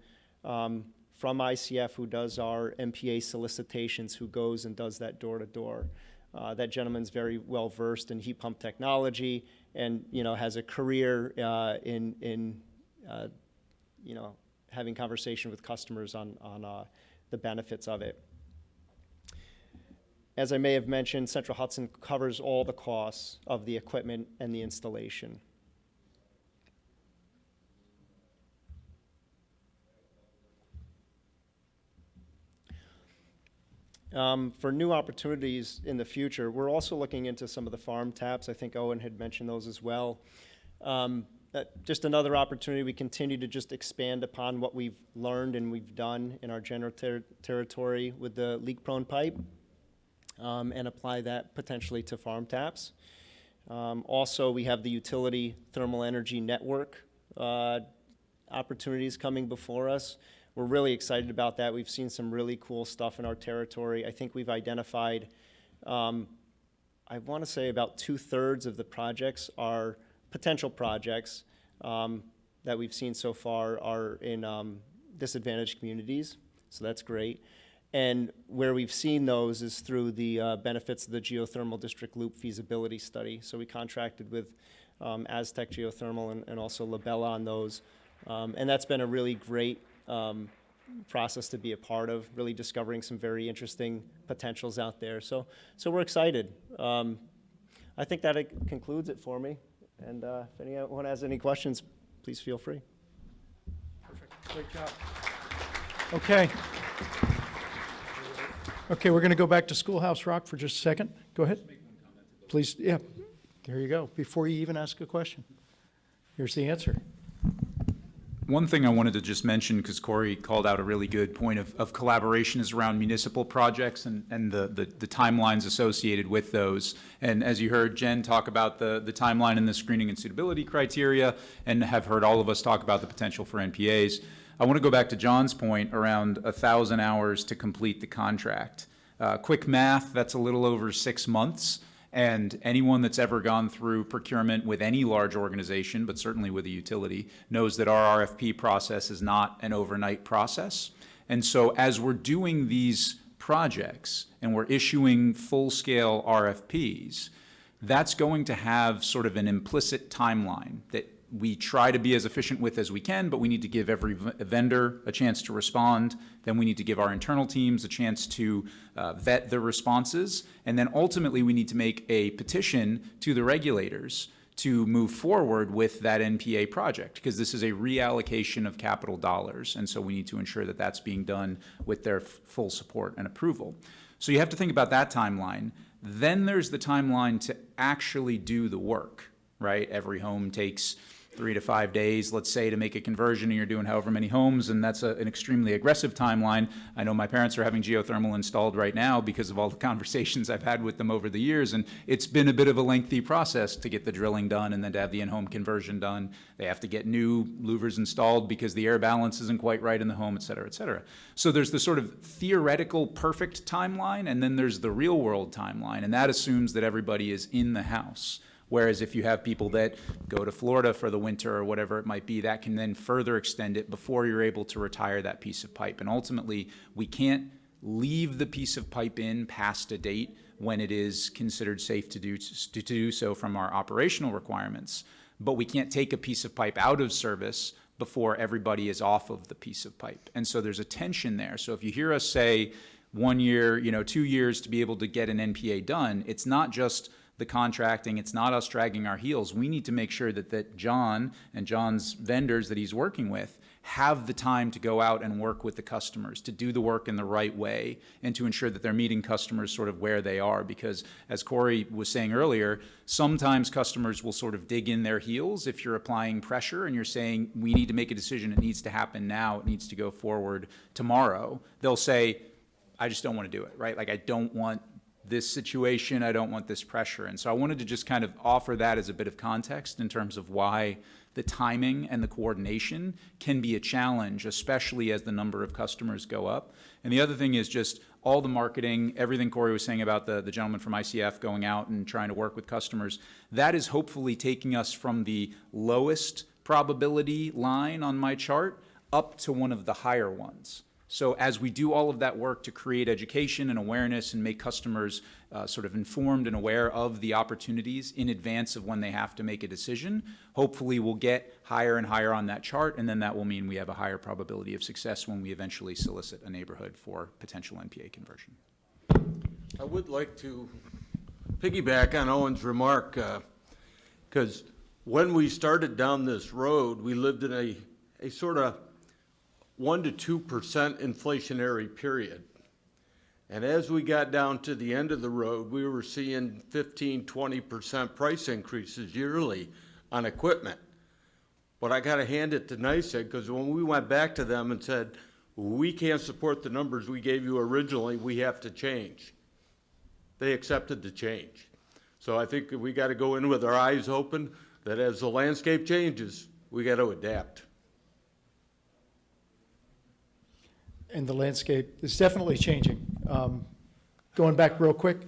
from ICF who does our MPA solicitations, who goes and does that door-to-door. That gentleman's very well versed in heat pump technology, and has a career in having conversation with customers on the benefits of it. As I may have mentioned, Central Hudson covers all the costs of the equipment and the installation. For new opportunities in the future, we're also looking into some of the farm taps. I think Owen had mentioned those as well. Just another opportunity. We continue to just expand upon what we've learned and we've done in our general territory with the leak-prone pipe, and apply that potentially to farm taps. Also, we have the utility thermal energy network opportunities coming before us. We're really excited about that. We've seen some really cool stuff in our territory. I think we've identified, I want to say about 2/3 of the projects are potential projects that we've seen so far are in disadvantaged communities, so that's great. And where we've seen those is through the benefits of the geothermal district loop feasibility study. So we contracted with Aztec Geothermal and also Labella on those. And that's been a really great process to be a part of, really discovering some very interesting potentials out there. So we're excited. I think that concludes it for me. And if anyone has any questions, please feel free. Perfect. Great job. Okay. Okay, we're going to go back to Schoolhouse Rock for just a second. Go ahead. Please, yeah. There you go. Before you even ask a question, here's the answer. One thing I wanted to just mention, because Cory called out a really good point of collaboration, is around municipal projects and the timelines associated with those. And as you heard Jen talk about the timeline and the screening and suitability criteria, and have heard all of us talk about the potential for NPAs, I want to go back to John's point around 1,000 hours to complete the contract. Quick math, that's a little over 6 months. And anyone that's ever gone through procurement with any large organization, but certainly with a utility, knows that our RFP process is not an overnight process. And so as we're doing these projects and we're issuing full-scale RFPs, that's going to have sort of an implicit timeline that we try to be as efficient with as we can, but we need to give every vendor a chance to respond. Then we need to give our internal teams a chance to vet the responses. And then ultimately we need to make a petition to the regulators to move forward with that NPA project, because this is a reallocation of capital dollars. And so we need to ensure that that's being done with their full support and approval. So you have to think about that timeline. Then there's the timeline to actually do the work, right? Every home takes 3 to 5 days, let's say, to make a conversion, and you're doing however many homes, and that's an extremely aggressive timeline. I know my parents are having geothermal installed right now because of all the conversations I've had with them over the years, and it's been a bit of a lengthy process to get the drilling done and then to have the in-home conversion done. They have to get new louvers installed because the air balance isn't quite right in the home, et cetera, et cetera. So there's the sort of theoretical perfect timeline, and then there's the real world timeline, and that assumes that everybody is in the house. Whereas if you have people that go to Florida for the winter or whatever it might be, that can then further extend it before you're able to retire that piece of pipe. And ultimately, we can't leave the piece of pipe in past a date when it is considered safe to do so from our operational requirements. but we can't take a piece of pipe out of service before everybody is off of the piece of pipe. And so there's a tension there. So if you hear us say 1 year, 2 years to be able to get an NPA done, it's not just the contracting, it's not us dragging our heels. We need to make sure that John and John's vendors that he's working with have the time to go out and work with the customers, to do the work in the right way, and to ensure that they're meeting customers sort of where they are. Because as Cory was saying earlier, sometimes customers will sort of dig in their heels if you're applying pressure and you're saying, we need to make a decision, it needs to happen now, it needs to go forward tomorrow. They'll say, I just don't want to do it, right? Like, I don't want this situation, I don't want this pressure. And so I wanted to just kind of offer that as a bit of context in terms of why the timing and the coordination can be a challenge, especially as the number of customers go up. And the other thing is just all the marketing, everything Cory was saying about the gentleman from ICF going out and trying to work with customers, that is hopefully taking us from the lowest probability line on my chart up to one of the higher ones. So as we do all of that work to create education and awareness and make customers sort of informed and aware of the opportunities in advance of when they have to make a decision, hopefully we'll get higher and higher on that chart, and then that will mean we have a higher probability of success when we eventually solicit a neighborhood for potential NPA conversion. I would like to piggyback on Owen's remark, because when we started down this road, we lived in a sort of 1% to 2% inflationary period. And as we got down to the end of the road, we were seeing 15, 20% price increases yearly on equipment. But I got to hand it to NYSEG, because when we went back to them and said, we can't support the numbers we gave you originally, we have to change, they accepted the change. So I think we got to go in with our eyes open that as the landscape changes, we got to adapt. And the landscape is definitely changing. Going back real quick,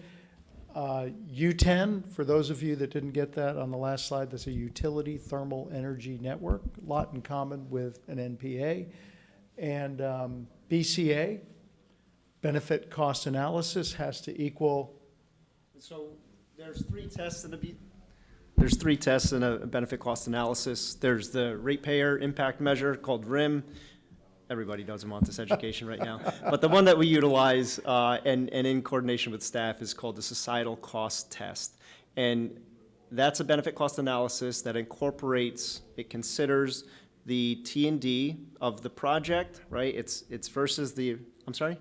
U10, for those of you that didn't get that on the last slide, that's a utility thermal energy network, a lot in common with an NPA. And BCA, benefit cost analysis, has to equal. So there's three tests in a benefit cost analysis. There's the ratepayer impact measure called RIM. Everybody doesn't want this education right now. But the one that we utilize and in coordination with staff is called the societal cost test. And that's a benefit cost analysis that incorporates, it considers the T&D of the project, right? It's versus the, I'm sorry?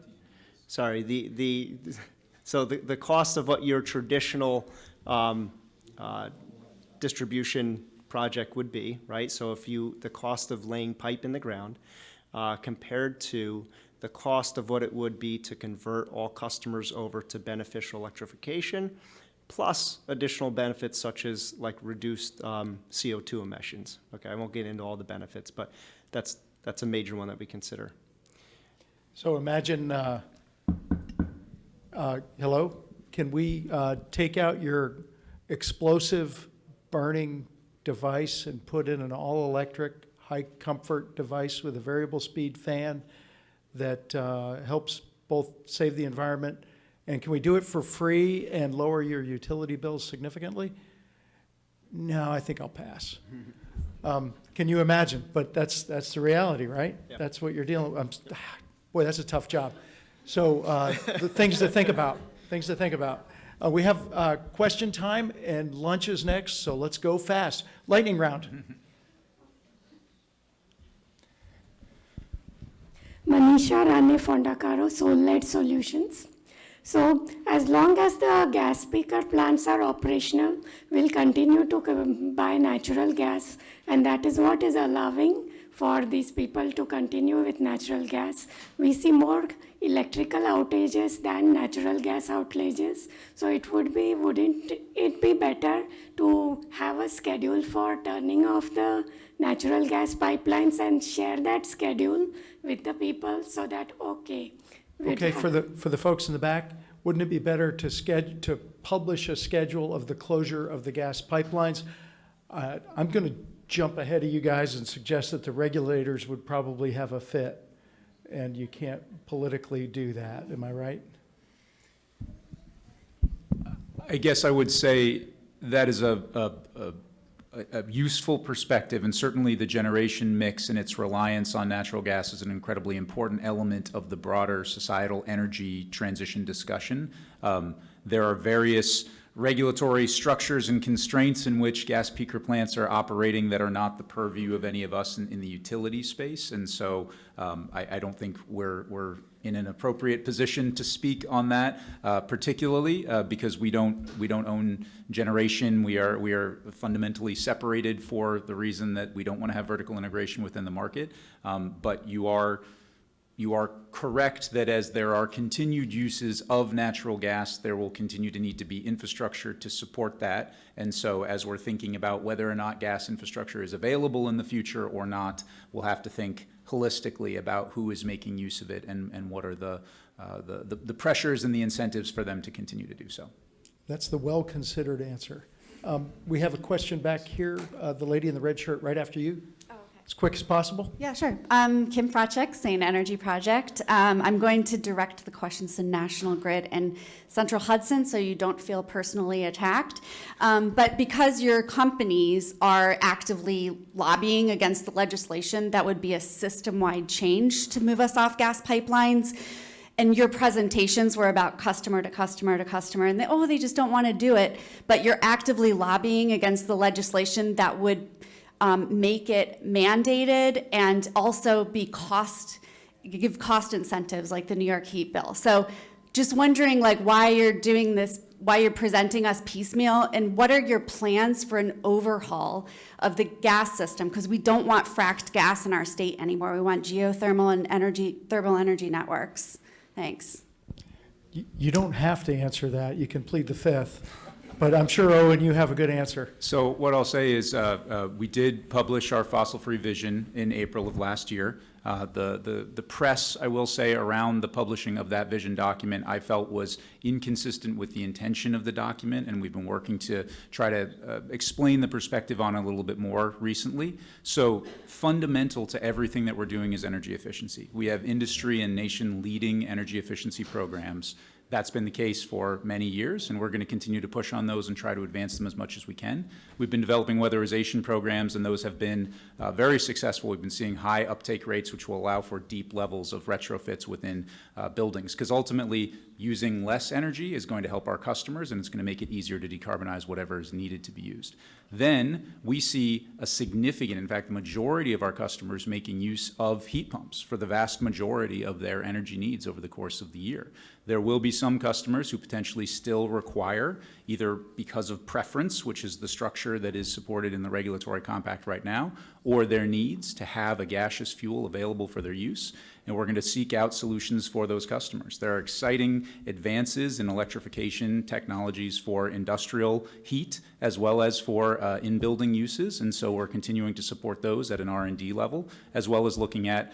Sorry, so the cost of what your traditional distribution project would be, right? So if the cost of laying pipe in the ground, compared to the cost of what it would be to convert all customers over to beneficial electrification, plus additional benefits such as like reduced CO2 emissions. Okay, I won't get into all the benefits, but that's a major one that we consider. So imagine, hello, can we take out your explosive burning device and put in an all-electric high comfort device with a variable speed fan that helps both save the environment, and can we do it for free and lower your utility bills significantly? No, I think I'll pass. Can you imagine? But that's the reality, right? Yep. That's what you're dealing with. Boy, that's a tough job. So the things to think about. We have question time, and lunch is next, so let's go fast. Lightning round. Manisha Rane Fondacaro, Soul-Led Solutions. So as long as the gas peaker plants are operational, we'll continue to buy natural gas, and that is what is allowing for these people to continue with natural gas. We see more electrical outages than natural gas outages. So wouldn't it be better to have a schedule for turning off the natural gas pipelines and share that schedule with the people so that, okay. For the folks in the back, wouldn't it be better to publish a schedule of the closure of the gas pipelines? I'm going to jump ahead of you guys and suggest that the regulators would probably have a fit, and you can't politically do that. Am I right? I guess I would say that is a a useful perspective, and certainly the generation mix and its reliance on natural gas is an incredibly important element of the broader societal energy transition discussion. There are various regulatory structures and constraints in which gas peaker plants are operating that are not the purview of any of us in the utility space, and so I don't think we're in an appropriate position to speak on that, particularly because we don't own generation. We are fundamentally separated for the reason that we don't want to have vertical integration within the market. But you are correct that as there are continued uses of natural gas, there will continue to need to be infrastructure to support that. And so as we're thinking about whether or not gas infrastructure is available in the future or not, we'll have to think holistically about who is making use of it and what are the pressures and the incentives for them to continue to do so. That's the well-considered answer. We have a question back here. The lady in the red shirt right after you. As quick as possible. Yeah, sure. Kim Frachek, Sane Energy Project. I'm going to direct the questions to National Grid and Central Hudson so you don't feel personally attacked. But because your companies are actively lobbying against the legislation, that would be a system-wide change to move us off gas pipelines. And your presentations were about customer to customer to customer, and they just don't want to do it. But you're actively lobbying against the legislation that would make it mandated and also give cost incentives like the New York heat bill. So just wondering why you're doing this, why you're presenting us piecemeal, and what are your plans for an overhaul of the gas system? Because we don't want fracked gas in our state anymore. We want geothermal and thermal energy networks. Thanks. You don't have to answer that. You can plead the fifth. But I'm sure, Owen, you have a good answer. So what I'll say is we did publish our fossil-free vision in April of last year. The press, I will say, around the publishing of that vision document, I felt was inconsistent with the intention of the document, and we've been working to try to explain the perspective on it a little bit more recently. So fundamental to everything that we're doing is energy efficiency. We have industry and nation-leading energy efficiency programs. That's been the case for many years, and we're going to continue to push on those and try to advance them as much as we can. We've been developing weatherization programs, and those have been very successful. We've been seeing high uptake rates, which will allow for deep levels of retrofits within buildings, because ultimately using less energy is going to help our customers, and it's going to make it easier to decarbonize whatever is needed to be used. Then we see a significant, in fact, the majority of our customers making use of heat pumps for the vast majority of their energy needs over the course of the year. There will be some customers who potentially still require, either because of preference, which is the structure that is supported in the regulatory compact right now, or their needs to have a gaseous fuel available for their use. And we're going to seek out solutions for those customers. There are exciting advances in electrification technologies for industrial heat as well as for in-building uses. And so we're continuing to support those at an R&D level, as well as looking at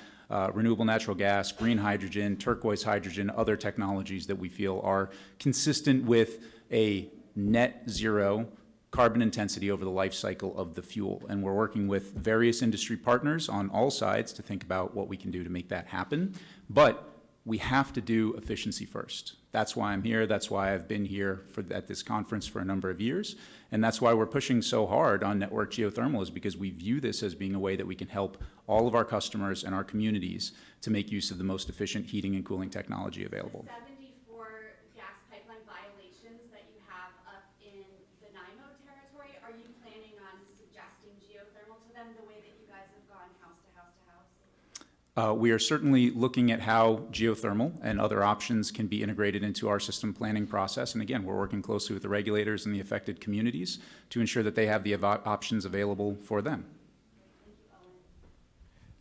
renewable natural gas, green hydrogen, turquoise hydrogen, other technologies that we feel are consistent with a net zero carbon intensity over the life cycle of the fuel. And we're working with various industry partners on all sides to think about what we can do to make that happen. But we have to do efficiency first. That's why I'm here. That's why I've been here at this conference for a number of years. And that's why we're pushing so hard on network geothermal, is because we view this as being a way that we can help all of our customers and our communities to make use of the most efficient heating and cooling technology available. 74 gas pipeline violations that you have up in the NY-GEO territory, are you planning on suggesting geothermal to them the way that you guys have gone house to house to house? We are certainly looking at how geothermal and other options can be integrated into our system planning process. And again, we're working closely with the regulators and the affected communities to ensure that they have the options available for them.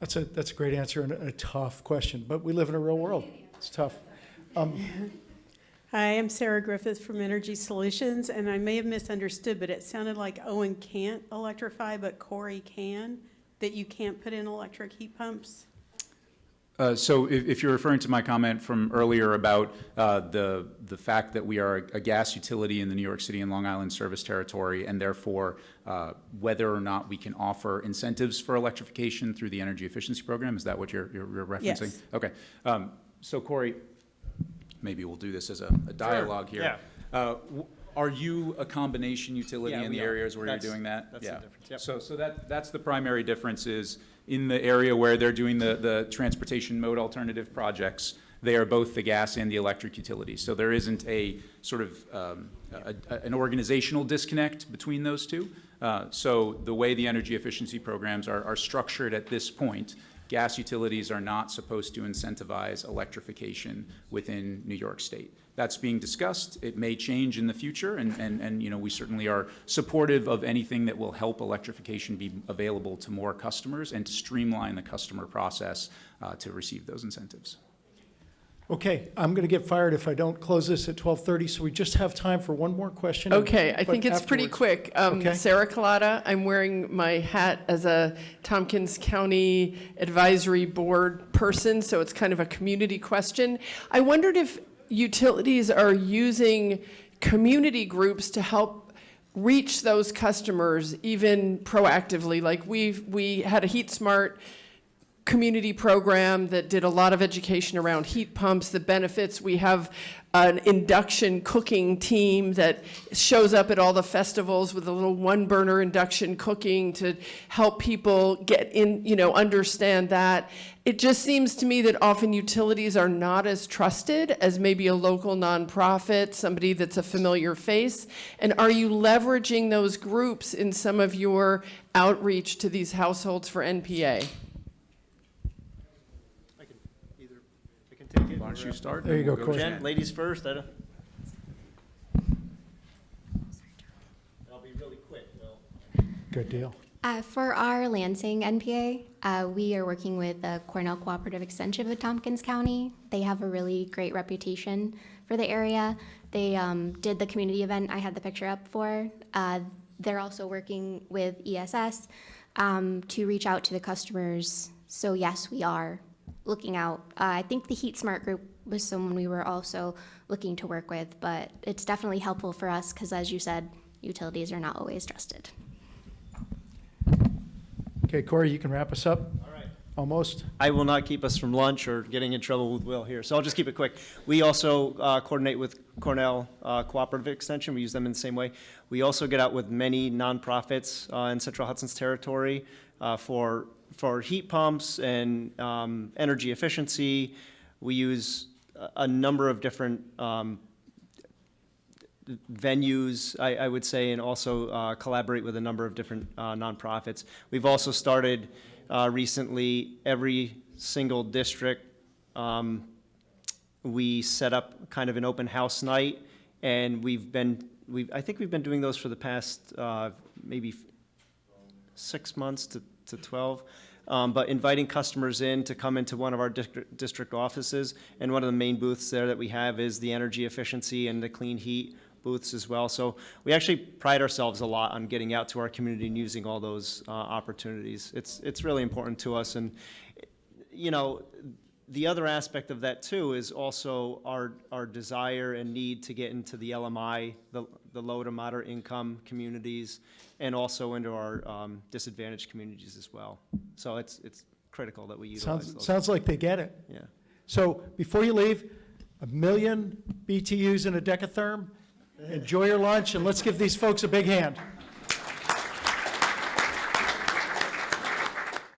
That's a great answer and a tough question, but we live in a real world. It's tough. Hi, I'm Sarah Griffith from Energy Solutions, and I may have misunderstood, but it sounded like Owen can't electrify, but Cory can, that you can't put in electric heat pumps? So if you're referring to my comment from earlier about the fact that we are a gas utility in the New York City and Long Island service territory, and therefore whether or not we can offer incentives for electrification through the energy efficiency program, is that what you're referencing? Yes. Okay. So Cory, maybe we'll do this as a dialogue here. Yeah. Are you a combination utility Yeah, in we the are. areas where you're That's- doing that? that's the Yeah. difference, yep. So that's the primary difference is in the area where they're doing the transportation mode alternative projects, they are both the gas and the electric utilities. So there isn't a sort of an organizational disconnect between those two. So the way the energy efficiency programs are structured at this point, gas utilities are not supposed to incentivize electrification within New York State. That's being discussed. It may change in the future, and you know, we certainly are supportive of anything that will help electrification be available to more customers and to streamline the customer process to receive those incentives. Okay, I'm going to get fired if I don't close this at 12:30, so we just have time for one more question. Okay, I but think it's pretty afterwards. quick. Okay. Sarah Collada, I'm wearing my hat as a Tompkins County Advisory Board person, so it's kind of a community question. I wondered if utilities are using community groups to help reach those customers even proactively. Like we had a Heat Smart community program that did a lot of education around heat pumps, the benefits. We have an induction cooking team that shows up at all the festivals with a little one-burner induction cooking to help people get in, you know, understand that. It just seems to me that often utilities are not as trusted as maybe a local nonprofit, somebody that's a familiar face. And are you leveraging those groups in some of your outreach to these households for NPA? Take it. Why don't you start? There you and we'll go, Cory. to Jen, Jen. ladies first. I'll be really quick, though. Good deal. For our Lansing NPA, we are working with the Cornell Cooperative Extension of Tompkins County. They have a really great reputation for the area. They did the community event I had the picture up for. They're also working with ESS to reach out to the customers. So yes, we are looking out. I think the Heat Smart group was someone we were also looking to work with, but it's definitely helpful for us because, as you said, utilities are not always trusted. Okay, Cory, you can wrap us up? All right. Almost. I will not keep us from lunch or getting in trouble with Will here, so I'll just keep it quick. We also coordinate with Cornell Cooperative Extension. We use them in the same way. We also get out with many nonprofits in Central Hudson's territory for heat pumps and energy efficiency. We use a number of different venues, I would say, and also collaborate with a number of different nonprofits. We've also started recently, every single district, we set up kind of an open house night, and I think we've been doing those for the past maybe 6 months to 12. But inviting customers in to come into one of our district offices, and one of the main booths there that we have is the energy efficiency and the clean heat booths as well. So we actually pride ourselves a lot on getting out to our community and using all those opportunities. It's really important to us, and you know, the other aspect of that too is also our desire and need to get into the LMI, the low to moderate income communities, and also into our disadvantaged communities as well. So it's critical that we utilize those. Sounds like they get it. Yeah. So before you leave, 1 million BTUs in a decatherm. Enjoy your lunch, and let's give these folks a big hand.